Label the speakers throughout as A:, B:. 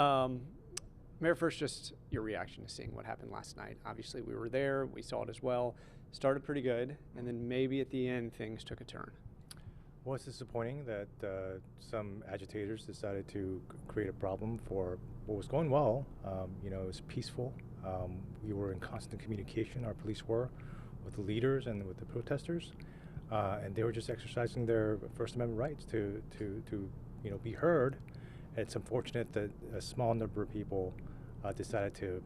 A: Um, Mayor, first, just your reaction to seeing what happened last night. Obviously, we were there. We saw it as well. Started pretty good, and then maybe at the end, things took a turn.
B: Well, it's disappointing that some agitators decided to create a problem for what was going well. It was peaceful. We were in constant communication, our police were, with the leaders and with the protesters. And they were just exercising their First Amendment rights to be heard. And it's unfortunate that a small number of people decided to,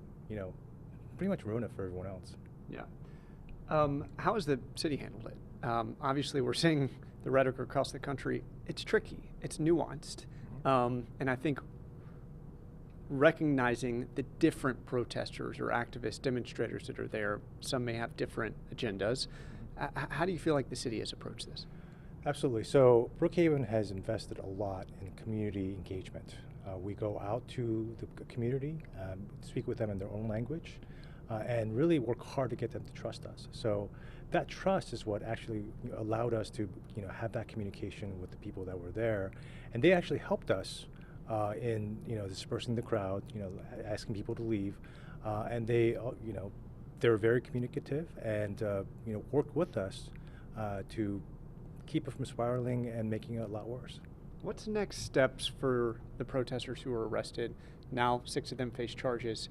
B: pretty much ruin it for everyone else.
A: Yeah. How has the city handled it? Obviously, we're seeing the rhetoric across the country. It's tricky. It's nuanced. And I think recognizing the different protesters or activists, demonstrators that are there, some may have different agendas. How do you feel like the city has approached this?
B: Absolutely. So Brookhaven has invested a lot in community engagement. We go out to the community, speak with them in their own language, and really work hard to get them to trust us. So that trust is what actually allowed us to have that communication with the people that were there, and they actually helped us in dispersing the crowd, asking people to leave, and they're very communicative and worked with us to keep it from spiraling and making it a lot worse.
A: What's next steps for the protesters who were arrested? Now 6 of them face charges.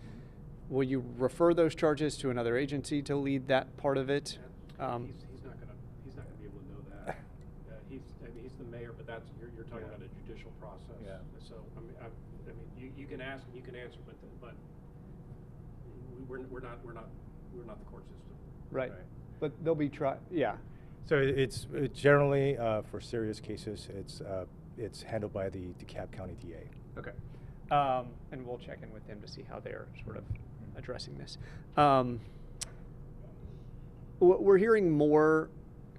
A: Will you refer those charges to another agency to lead that part of it?
C: He's not going to be able to know that. He's the mayor, but you're talking about a judicial process.
B: Yeah.
C: So you can ask and you can answer, but we're not the court system.
A: Right. But they'll be yeah.
B: So it's generally for serious cases, it's handled by the DeKalb County DA.
A: Okay. And we'll check in with them to see how they're sort of addressing this. We're hearing more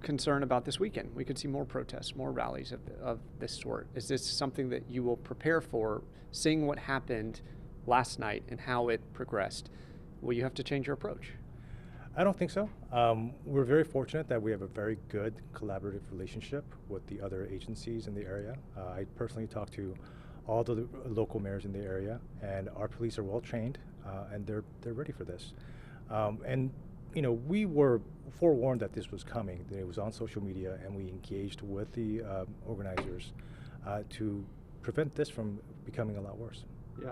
A: concern about this weekend. We could see more protests, more rallies of this sort. Is this something that you will prepare for, seeing what happened last night and how it progressed? Will you have to change your approach?
B: I don't think so. We're very fortunate that we have a very good collaborative relationship with the other agencies in the area. I personally talked to all the local mayors in the area, and our police are well trained, and they're ready for this. We were forewarned that this was coming. That it was on social media, and we engaged with the organizers to prevent this from becoming a lot worse.
A: Yeah,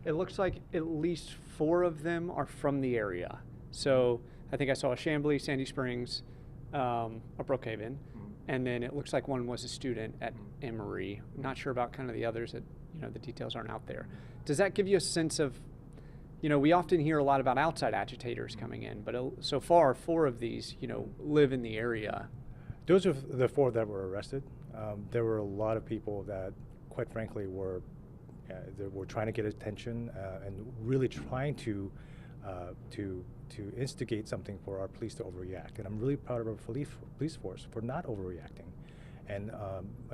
A: it looks like at least 4 of them are from the area. So I think I saw a Chamblee, Sandy Springs, a Brookhaven, and then it looks like one was a student at Emory. Not sure about kind of the others that, the details aren't out there. Does that give you a sense of, we often hear a lot about outside agitators coming in, but so far 4 of these, live in the area.
B: Those are the 4 that were arrested. There were a lot of people that, quite frankly, were trying to get attention and really trying to instigate something for our police to overreact. And I'm really proud of our police force for not overreacting and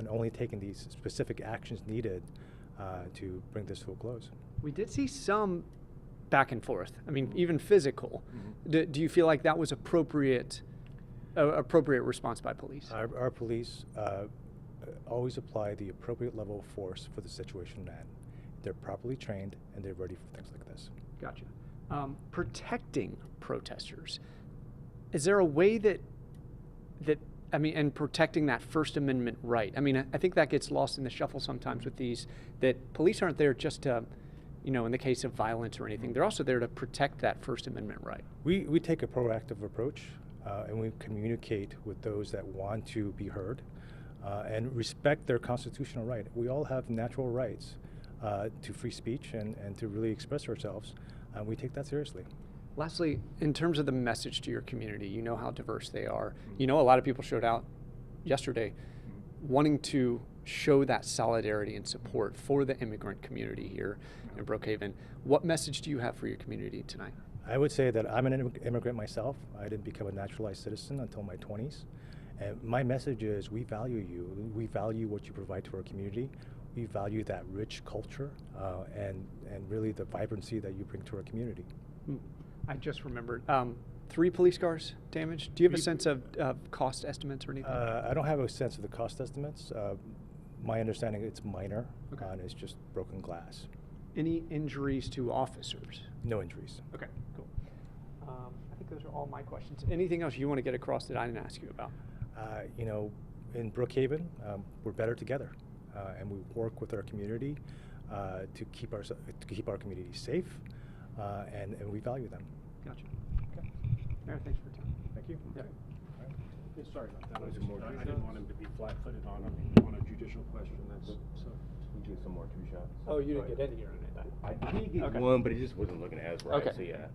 B: only taking these specific actions needed to bring this to a close.
A: We did see some back and forth. I mean, even physical. Do you feel like that was appropriate response by police?
B: Our police always apply the appropriate level of force for the situation at hand. They're properly trained and they're ready for things like this.
A: Gotcha. Protecting protesters. Is there a way and protecting that First Amendment right? I mean, I think that gets lost in the shuffle sometimes with these, that police aren't there just to, in the case of violence or anything, they're also there to protect that First Amendment right.
B: We take a proactive approach and we communicate with those that want to be heard and respect their constitutional right. We all have natural rights to free speech and to really express ourselves. We take that seriously.
A: Lastly, in terms of the message to your community, you know how diverse they are. A lot of people showed out yesterday wanting to show that solidarity and support for the immigrant community here in Brookhaven. What message do you have for your community tonight?
B: I would say that I'm an immigrant myself. I didn't become a naturalized citizen until my 20s. And my message is we value you. We value what you provide to our community. We value that rich culture and really the vibrancy that you bring to our community.
A: I just remembered, 3 police cars damaged. Do you have a sense of cost estimates or anything?
B: I don't have a sense of the cost estimates. My understanding it's minor,
A: okay.
B: And it's just broken glass.
A: Any injuries to officers?
B: No injuries.
A: Okay, cool. I think those are all my questions. Anything else you want to get across that I didn't ask you about?
B: You know, in Brookhaven, we're better together, and we work with our community to keep our community safe, and we value them.
A: Gotcha. Okay. Mayor, thanks for your time.
B: Thank you.
A: Yeah.
C: Yeah, sorry about that.
D: Was it more
C: I
D: two
C: didn't
D: shots?
C: want him to be flat-footed on a judicial question. That's so.
D: We get some more 2 shots.
A: Oh, you didn't get any or anything?
D: I did get
A: Okay.
D: one, but it just wasn't looking as right.
A: Okay.
D: So yeah.